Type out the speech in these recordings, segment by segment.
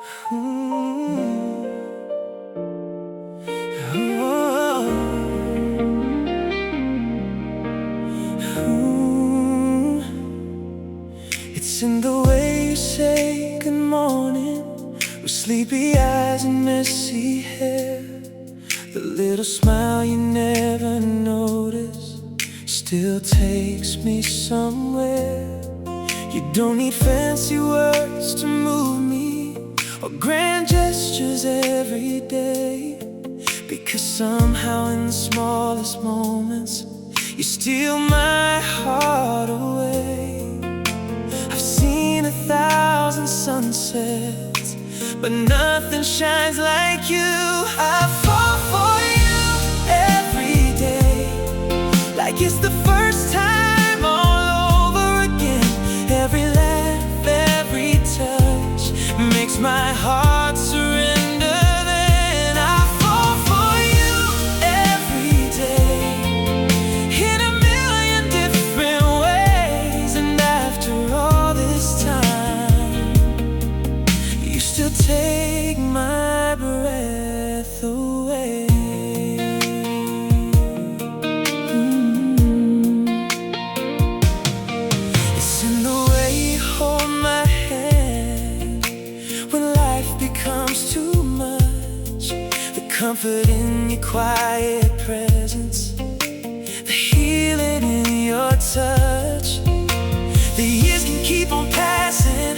Mm. Oh. Mm. It's in the way you say good morning, with sleepy eyes and messy hair. The little smile you never notice still takes me somewhere. You don't need fancy words to move me, or grand gestures every day, because somehow in the smallest moments you steal my heart away. I've seen 1,000 sunsets, but nothing shines like you. I fall for you every day, like it's the first time all over again. Every laugh, every touch makes my heart surrender. Then I fall for you every day, in a million different ways. And after all this time, you still take my breath away. It's in the way you hold my hand when life becomes too much, the comfort in your quiet presence, the healing in your touch. The years can keep on passing,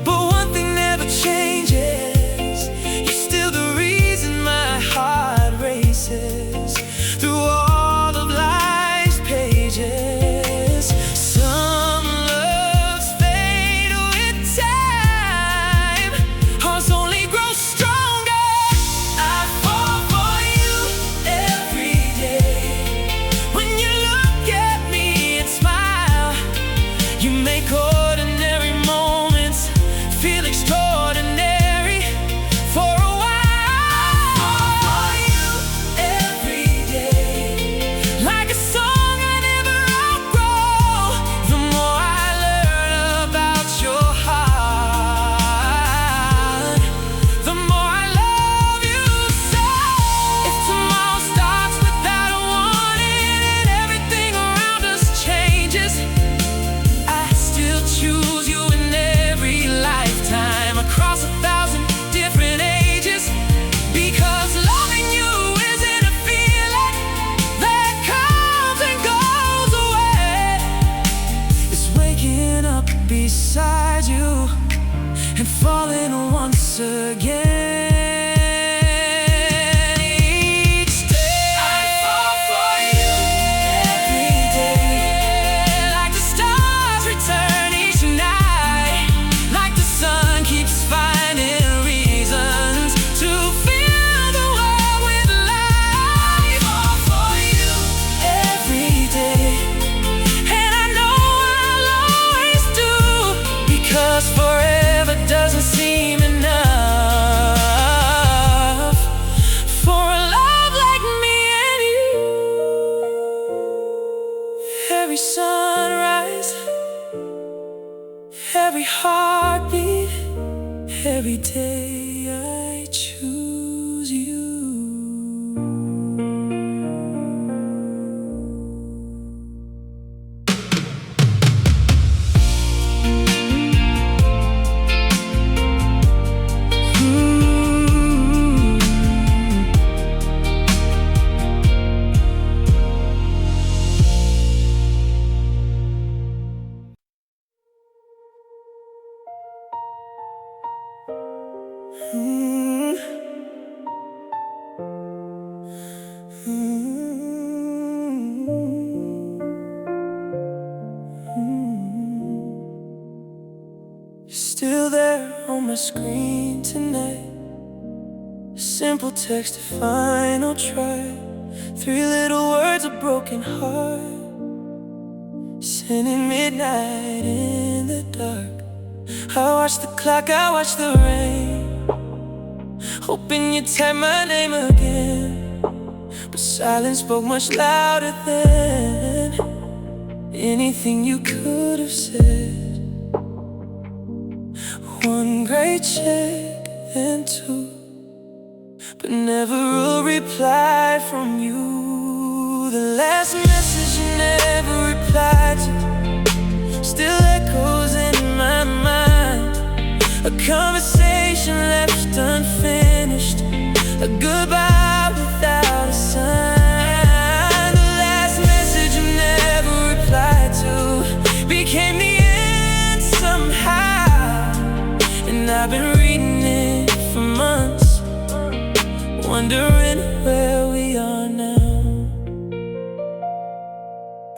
but one thing never changes. You're still the reason my heart races through all of life's pages. Some loves fade with time, ours only grow stronger. I fall for you every day. When you look at me and smile, you make ordinary moments feel extraordinary for a while. I fall for you every day, like a song I never outgrow. The more I learn about your heart, the more I love you so. If tomorrow starts without a warning and everything around us changes, I still choose you in every lifetime, across 1,000 different ages. Because loving you isn't a feeling that comes and goes away. It's waking up beside you and falling once again. Each day I fall for you every day, like the stars return each night, like the sun keeps finding reasons to fill the world with light. I fall for you every day, and I know I'll always do, because forever doesn't seem enough for a love like me and you. Every sunrise, every heartbeat, every day I choose you. Mm. You're still there on my screen tonight, a simple text, a final try, 3 little words, a broken heart, sent in midnight in the dark. I watch the clock, I watch the rain, hoping you'd type my name again. But silence spoke much louder than anything you could have said. One paycheck and two, but never a reply from you. The last message you never replied to still echoes in my mind. A conversation left unfinished, a goodbye without a sign. The last message you never replied to became the end somehow, and I've been reading it for months, wondering where we are now.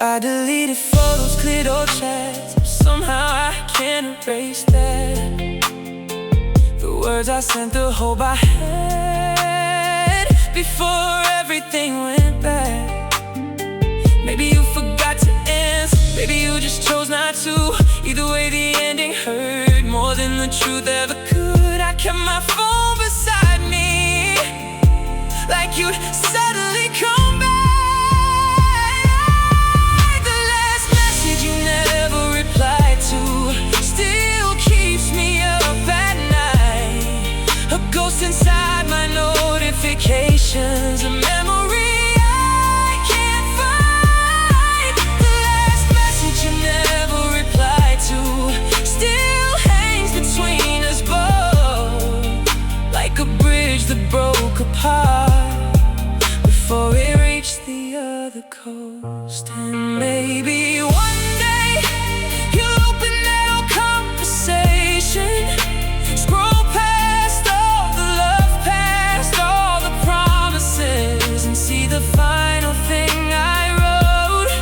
I deleted photos, cleared old chats, somehow I can't erase that. The words I sent, the hope I had before everything went bad. Maybe you forgot to answer, maybe you just chose not to. Either way, the ending hurt more than the truth ever could. I kept my phone beside me, like you'd suddenly come back. The last message you never replied to still keeps me up at night. A ghost inside my notifications, a memory I can't find. The last message you never replied to still hangs between us both, like a bridge that broke apart before it reached the other coast. And maybe one day you'll open that old conversation, scroll past all the love, past all the promises, and see the final thing I wrote.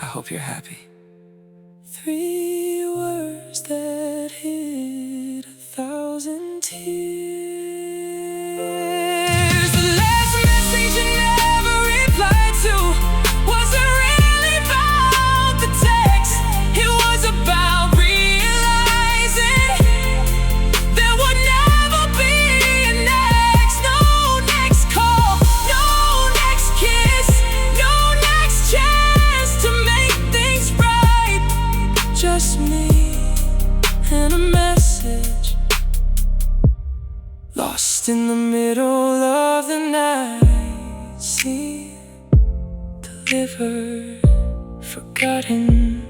I hope you're happy. 3 words that hid 1,000 tears. The last message you never replied to wasn't really about the text. It was about realizing there would never be a next. No next call, no next kiss, no next chance to make things right. Just me and a message, lost in the middle of the night. See, delivered, forgotten,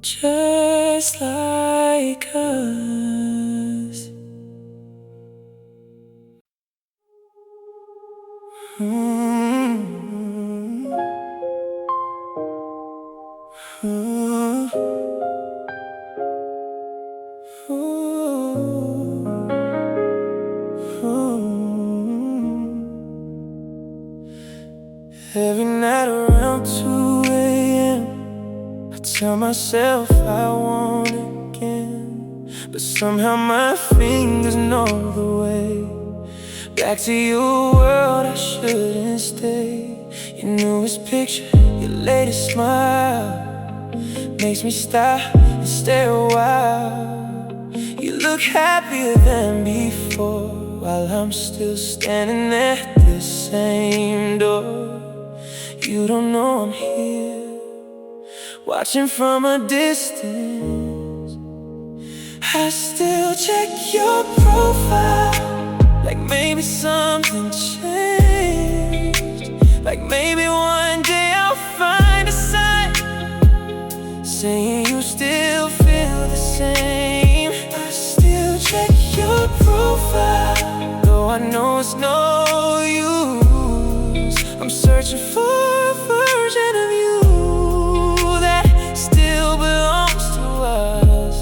just like us. Every night around 2 a.m. I tell myself I want it again, but somehow my fingers know the way back to your world. I shouldn't stay. Your newest picture, your latest smile makes me stop and stare a while. You look happier than before, while I'm still standing at the same door. You don't know I'm here, watching from a distance. I still check your profile, like maybe something changed. Like maybe one day I'll find a sign saying you still feel the same. I still check your profile, though I know it's no use. I'm searching for a version of you that still belongs to us,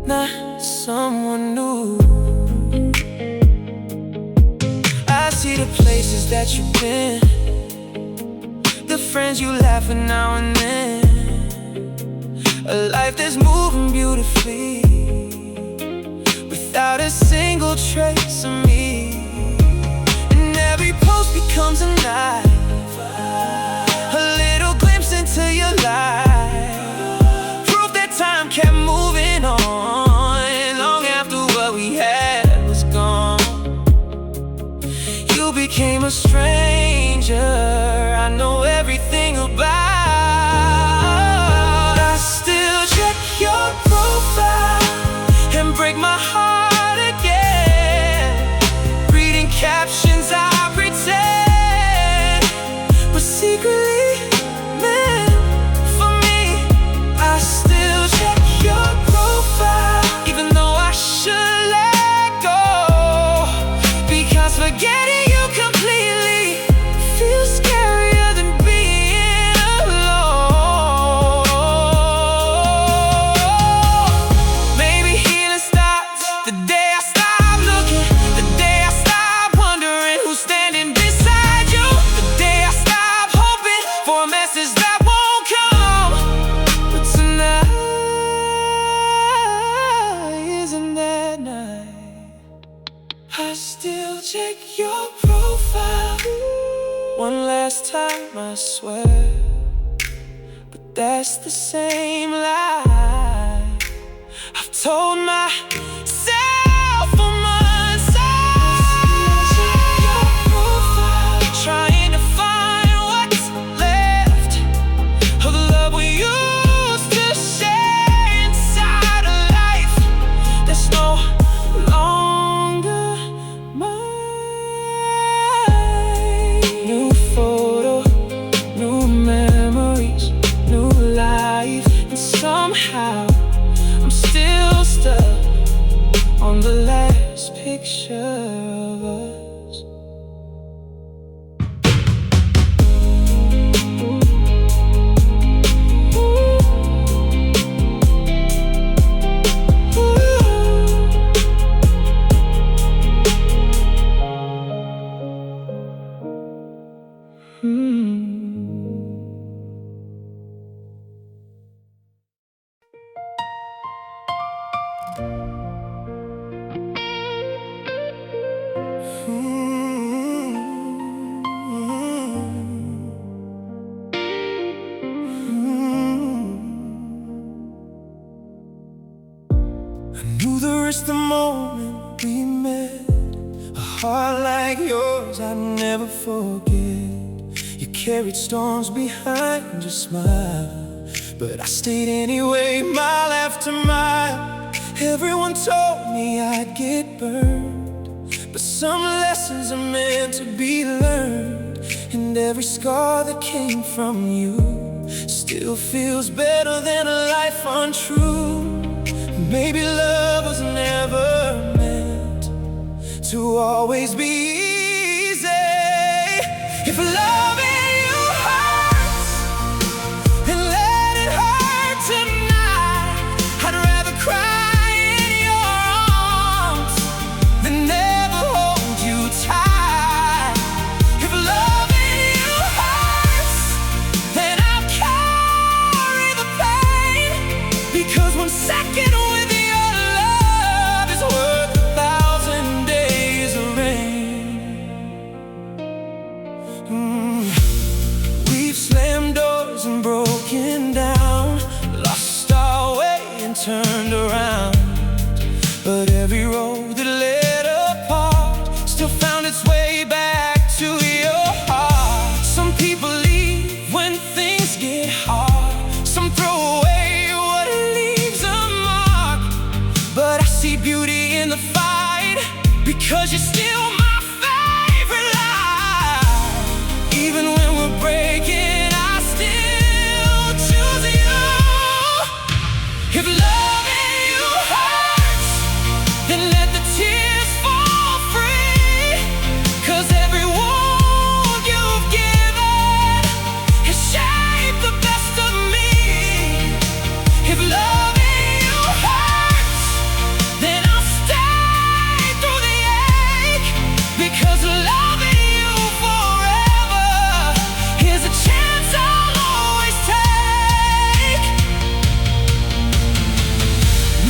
not someone new. I see the places that you've been, the friends you laugh with now and then, a life that's moving beautifully without a single trace of me. And every post becomes a knife, a little glimpse into your life, proof that time kept moving on long after what we had was gone. You became a stranger I know everything about. I still check your time, I swear. But that's the same lie I've told myself for months. Your profile, trying to find what's left of the love we used to share inside a life that's no longer mine. New photo, new memories, new life, and somehow I'm still stuck on the last picture of us. I knew the rest the moment we met. A heart like yours I'd never forget. You carried storms behind your smile, but I stayed anyway, mile after mile. Everyone told me I'd get burned, but some lessons are meant to be learned. And every scar that came from you still feels better than a life untrue. Maybe love was never meant to always be easy. If loving you hurts, then let it hurt tonight. I'd rather cry in your arms than never hold you tight. If loving you hurts, then I'll carry the pain, because 1 second with your love is worth 1,000 days of rain. We've slammed doors and broken down, lost our way and turned around, but every road that led apart still found its way back to your heart. Some people leave when things get hard, some throw away what leaves a mark, but I see beauty in the fight, because you're still my favorite lie. Even when we're breaking, I still choose you. If loving you hurts, then let the tears fall free, 'cause every wound you've given has shaped the best of me. If loving you hurts, then I'll stay through the ache, because loving you forever is a chance I'll always take.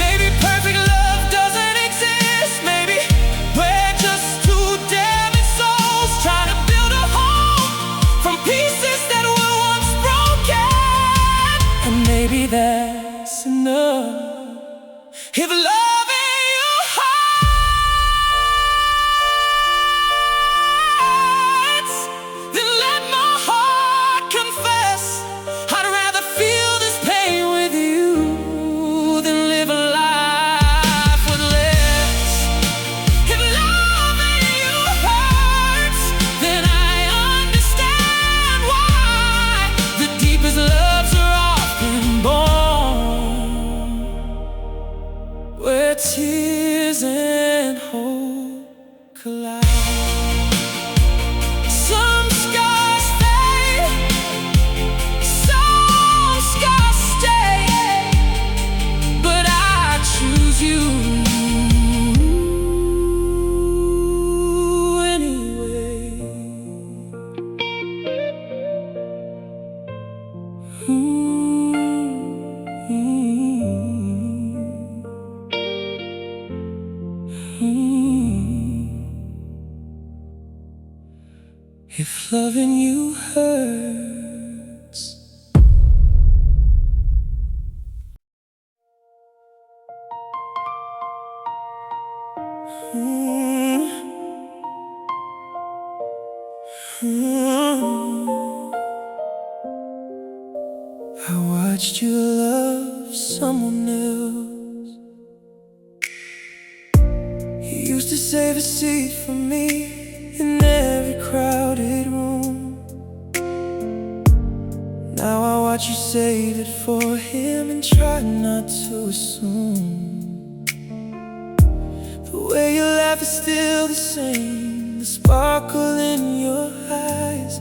Maybe perfect love doesn't exist. Maybe we're just two damaged souls trying to build a home from pieces that were once broken. And maybe that's enough. If loving you hurts, then let my heart confess. I'd rather feel this pain with you than live a life with less. If loving you hurts, then I understand why the deepest loves are often born where tears and hope collide. Some scars fade, some scars stay, but I choose you anyway. If loving you hurts, I watched you love someone else. You used to save a seat for me in every crowded room. Now I watch you save it for him and try not to assume. The way you laugh is still the same, the sparkle in your eyes,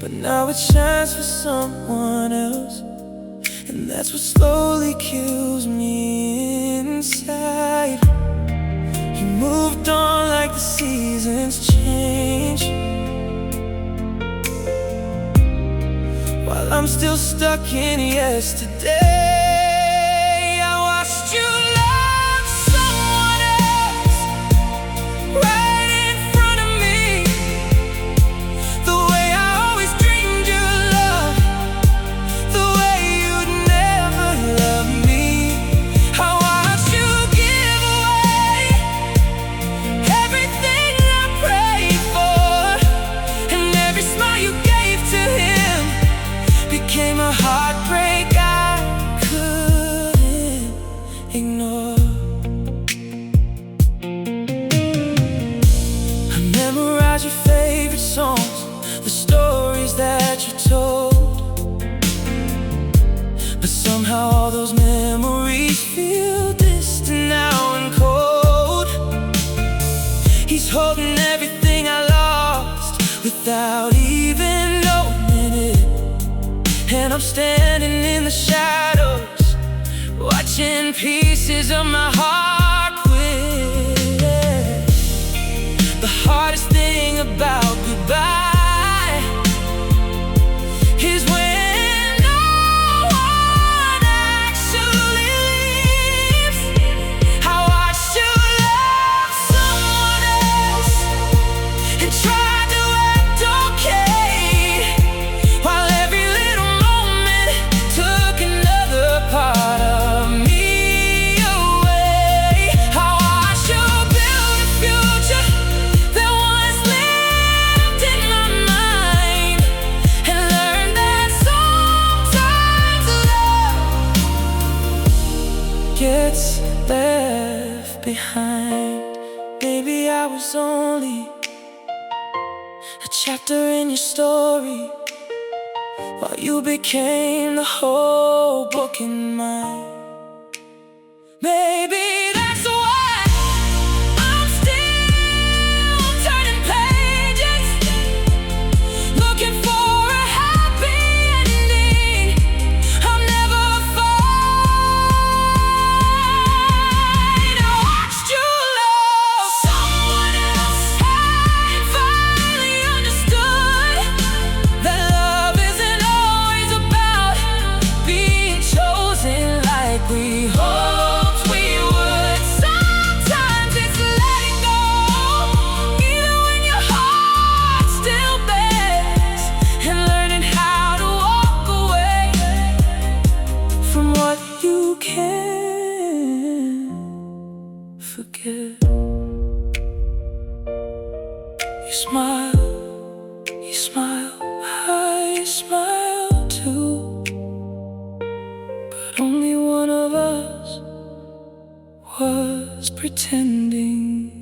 but now it shines for someone else. And that's what slowly kills me inside. You moved on like the seasons change, while I'm still stuck in yesterday. I watched you love someone else right in front of me, the way I always dreamed you loved, the way you'd never love me. I watched you give away everything I prayed for, and every smile you gave to him became a heartbreak I couldn't ignore. I memorized your favorite songs, the stories that you told, but somehow all those memories feel distant now and cold. He's holding everything I lost without even knowing it, and I'm standing in the shadows, watching pieces of my heart quit. The hardest thing about goodbye is when no one actually leaves. I watched you love someone else and tried to act okay, while every little moment took another part of me away. I watched you build a future that once lived in my mind, and learned that sometimes love gets left behind. Maybe I was only a chapter in your story, while you became the whole book in mine. Maybe that's why I'm still turning pages, looking for a happy ending I'll never find. I watched you love someone else and finally understood that love isn't always about being chosen like we hoped we would. Sometimes it's letting go, even when your heart still bears, and learning how to walk away from what you can't forget. You smile, I smile too, but only one of us was pretending.